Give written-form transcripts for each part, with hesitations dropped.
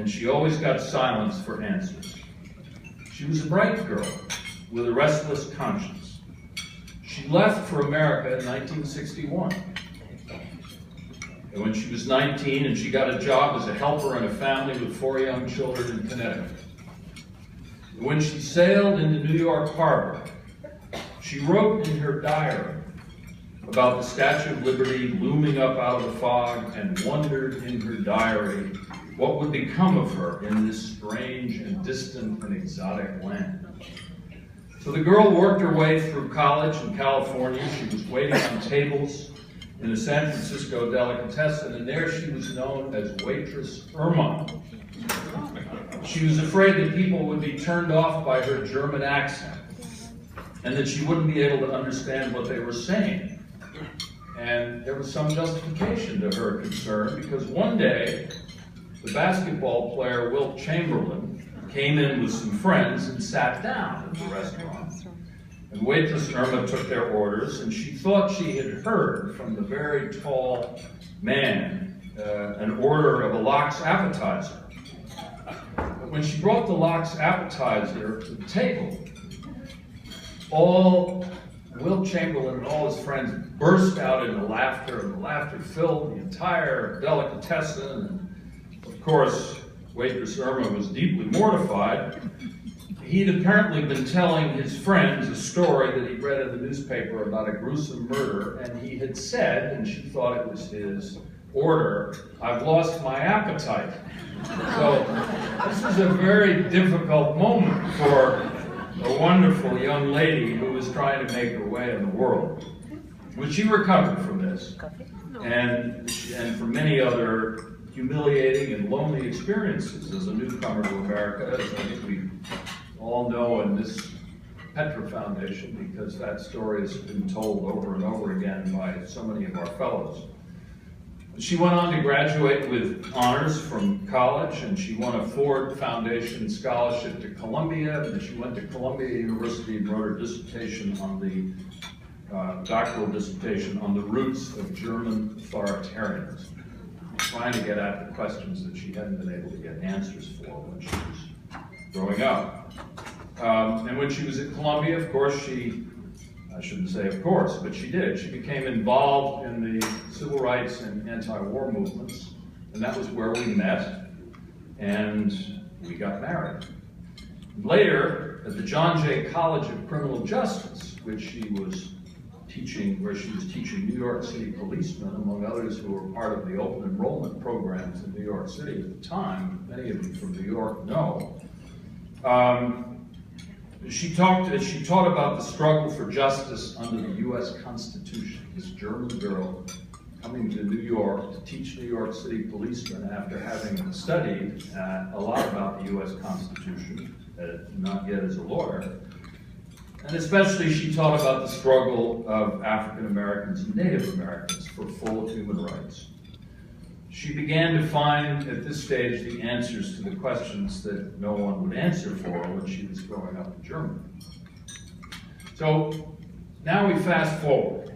and she always got silence for answers. She was a bright girl with a restless conscience. She left for America in 1961. And when she was 19 and she got a job as a helper in a family with 4 young children in Connecticut. And when she sailed into New York Harbor, she wrote in her diary about the Statue of Liberty looming up out of the fog and wondered in her diary what would become of her in this strange and distant and exotic land. So the girl worked her way through college in California. She was waiting on tables in a San Francisco delicatessen, and there she was known as Waitress Irma. She was afraid that people would be turned off by her German accent and that she wouldn't be able to understand what they were saying. And there was some justification to her concern, because one day the basketball player Wilt Chamberlain came in with some friends and sat down at the restaurant. And Waitress Irma took their orders, and she thought she had heard from the very tall man an order of a lox appetizer. But when she brought the lox appetizer to the table, Wilt Chamberlain and all his friends burst out into laughter, and the laughter filled the entire delicatessen. And of course, Waitress Irma was deeply mortified. He'd apparently been telling his friends a story that he'd read in the newspaper about a gruesome murder, and he had said, and she thought it was his order, "I've lost my appetite." So this was a very difficult moment for a wonderful young lady who was trying to make her way in the world. But she recovered from this, and from many other humiliating and lonely experiences as a newcomer to America, as I think we all know in this Petra Foundation, because that story has been told over and over again by so many of our fellows. She went on to graduate with honors from college, and she won a Ford Foundation scholarship to Columbia, and she went to Columbia University and wrote her dissertation on the doctoral dissertation on the roots of German authoritarianism, trying to get at the questions that she hadn't been able to get answers for when she was growing up. And when she was at Columbia, of course, I shouldn't say of course, but she did. She became involved in the civil rights and anti-war movements, and that was where we met, and we got married. Later, at the John Jay College of Criminal Justice, which she was teaching, where she was teaching New York City policemen, among others who were part of the open enrollment programs in New York City at the time, many of you from New York know. She taught about the struggle for justice under the U.S. Constitution. This German girl coming to New York to teach New York City policemen after having studied a lot about the U.S. Constitution, not yet as a lawyer. And especially she taught about the struggle of African Americans and Native Americans for full human rights. She began to find, at this stage, the answers to the questions that no one would answer for when she was growing up in Germany. So now we fast forward.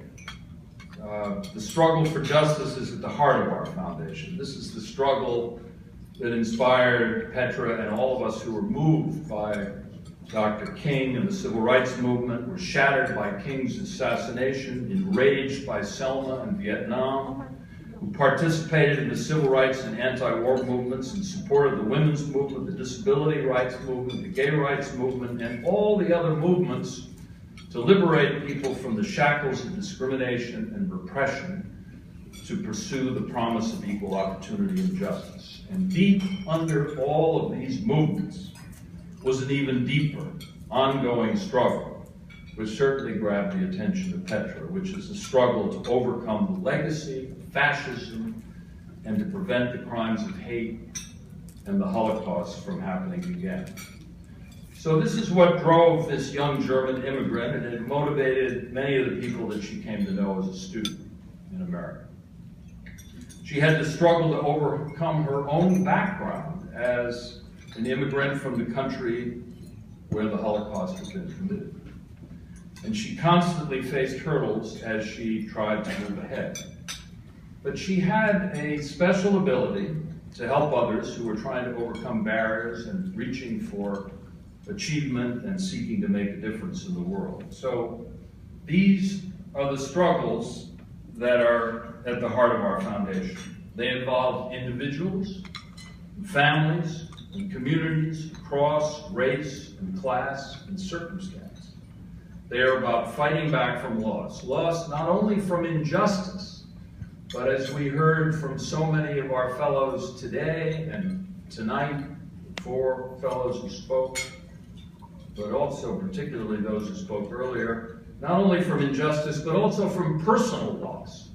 The struggle for justice is at the heart of our foundation. This is the struggle that inspired Petra and all of us who were moved by Dr. King and the Civil Rights Movement, were shattered by King's assassination, enraged by Selma in Vietnam, who participated in the civil rights and anti-war movements and supported the women's movement, the disability rights movement, the gay rights movement, and all the other movements to liberate people from the shackles of discrimination and repression to pursue the promise of equal opportunity and justice. And deep under all of these movements was an even deeper, ongoing struggle, which certainly grabbed the attention of Petra, which is a struggle to overcome the legacy of fascism and to prevent the crimes of hate and the Holocaust from happening again. So this is what drove this young German immigrant, and it motivated many of the people that she came to know as a student in America. She had to struggle to overcome her own background as an immigrant from the country where the Holocaust had been committed. And she constantly faced hurdles as she tried to move ahead. But she had a special ability to help others who are trying to overcome barriers and reaching for achievement and seeking to make a difference in the world. So these are the struggles that are at the heart of our foundation. They involve individuals, families, and communities across race and class and circumstance. They are about fighting back from loss. Loss not only from injustice, but as we heard from so many of our fellows today and tonight, 4 fellows who spoke, but also particularly those who spoke earlier, not only from injustice, but also from personal loss.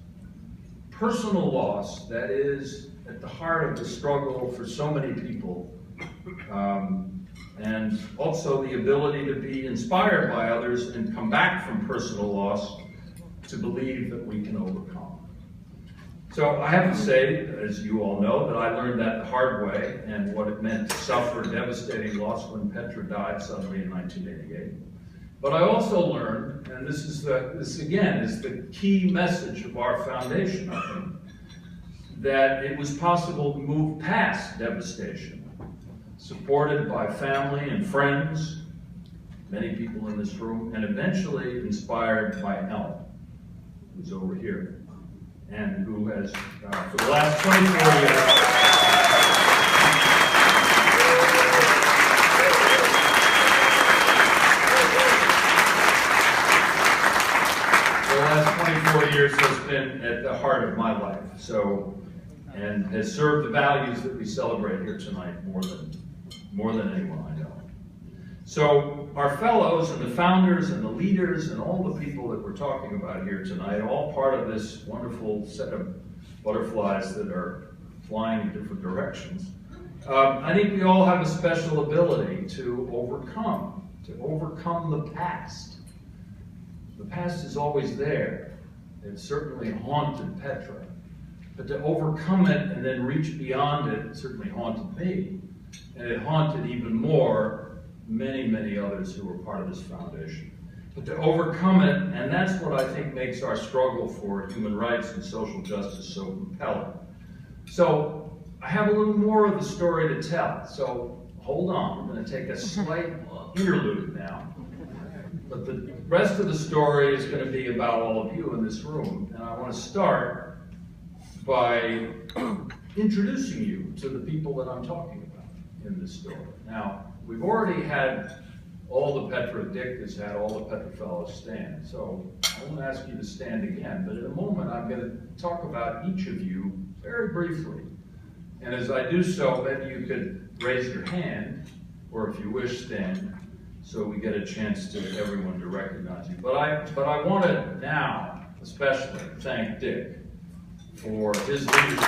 Personal loss that is at the heart of the struggle for so many people, and also the ability to be inspired by others and come back from personal loss to believe that we can overcome. So I have to say, as you all know, that I learned that the hard way and what it meant to suffer devastating loss when Petra died suddenly in 1988. But I also learned, and this again is the key message of our foundation, I think, that it was possible to move past devastation, supported by family and friends, many people in this room, and eventually inspired by Ellen, who's over here, and who has, for the last 24 years has been at the heart of my life. So, and has served the values that we celebrate here tonight more than anyone I know. So our fellows and the founders and the leaders and all the people that we're talking about here tonight, all part of this wonderful set of butterflies that are flying in different directions. I think we all have a special ability to overcome the past. The past is always there. It certainly haunted Petra. But to overcome it and then reach beyond it certainly haunted me. And it haunted even more many, many others who were part of this foundation. But to overcome it, and that's what I think makes our struggle for human rights and social justice so compelling. So I have a little more of the story to tell. So hold on, I'm going to take a slight interlude now. But the rest of the story is going to be about all of you in this room. And I want to start by introducing you to the people that I'm talking about in this story. Now, we've already had all the Petra, Dick has had all the Petra fellows stand. So I won't ask you to stand again, but in a moment I'm going to talk about each of you very briefly. And as I do so, maybe you could raise your hand, or if you wish, stand, so we get a chance to everyone to recognize you. But I want to now especially thank Dick for his leadership.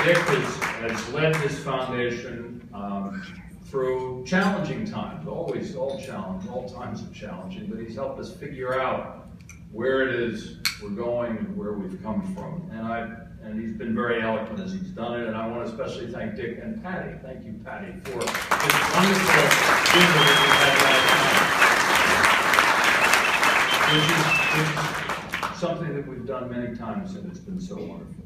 Dick has led this foundation through challenging times, always all times are challenging, but he's helped us figure out where it is we're going and where we've come from. And he's been very eloquent as he's done it, and I want to especially thank Dick and Patty. Thank you, Patty, for this wonderful dinner that we had last night, which is something that we've done many times, and it's been so wonderful.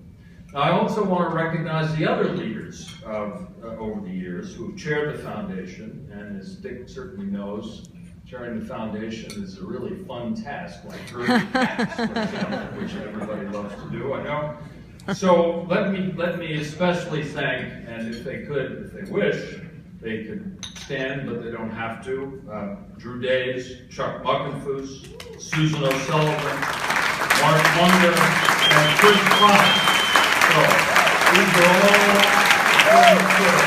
Now, I also want to recognize the other leaders over the years who have chaired the foundation, and as Dick certainly knows, chairing the foundation is a really fun task, like herding cats, for example, which everybody loves to do, I know. So let me especially thank, and if they wish, they could stand, but they don't have to, Drew Days, Chuck Muckenfoos, Susan O'Sullivan, Mark Munger, and Chris Klein. So these are all good.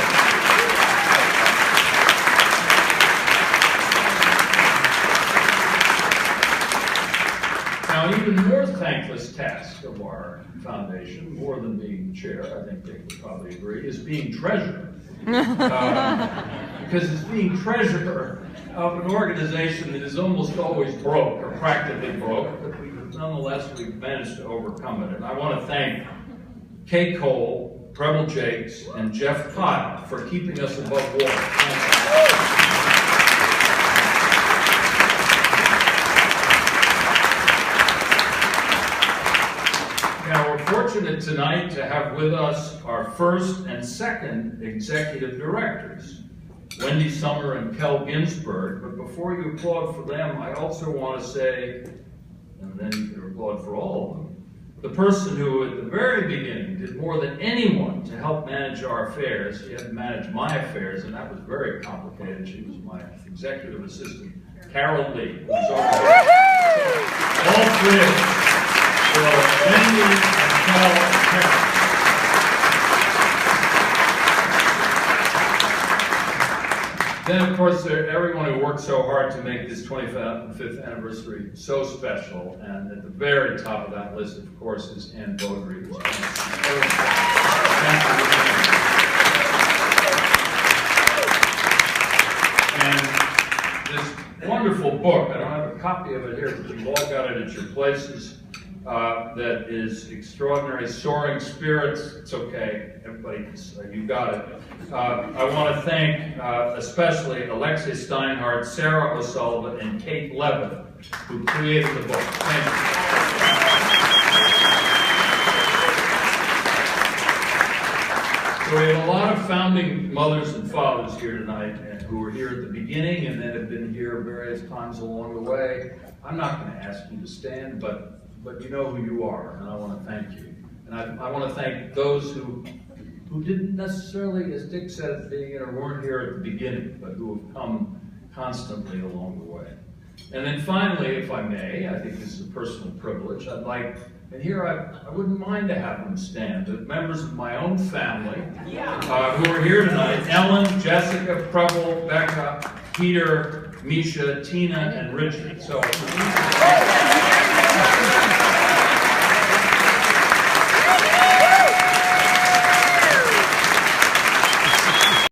Now, an even more thankless task of our foundation, more than being chair, I think they would probably agree, is being treasurer. Because it's being treasurer of an organization that is almost always broke, or practically broke, but nonetheless we've managed to overcome it. And I want to thank Kay Cole, Preble Jakes, and Jeff Pyle for keeping us above water. fortunate tonight to have with us our first and second executive directors, Wendy Summer and Kel Ginsberg. But before you applaud for them, I also want to say, and then you can applaud for all of them, the person who at the very beginning did more than anyone to help manage our affairs. She had to manage my affairs, and that was very complicated. She was my executive assistant, Carol Lee, who's over there. All three of us. So Wendy and Kel and Petra. Then, of course, everyone who worked so hard to make this 25th anniversary so special. And at the very top of that list, of course, is Ann Beaudry. And this wonderful book, I don't have a copy of it here, but you've all got it at your places, that is Extraordinary Soaring Spirits. It's okay, everybody, you got it. I want to thank especially Alexia Steinhardt, Sarah O'Sullivan, and Kate Levin, who created the book. Thank you. So we have a lot of founding mothers and fathers here tonight, and who were here at the beginning and then have been here various times along the way. I'm not going to ask you to stand, but you know who you are, and I want to thank you. And I want to thank those who didn't necessarily, as Dick said at the beginning, or weren't here at the beginning, but who have come constantly along the way. And then finally, if I may, I think this is a personal privilege, I'd like, and here I wouldn't mind to have them stand, the members of my own family who are here tonight: Ellen, Jessica, Preble, Becca, Peter, Misha, Tina, and Richard. So.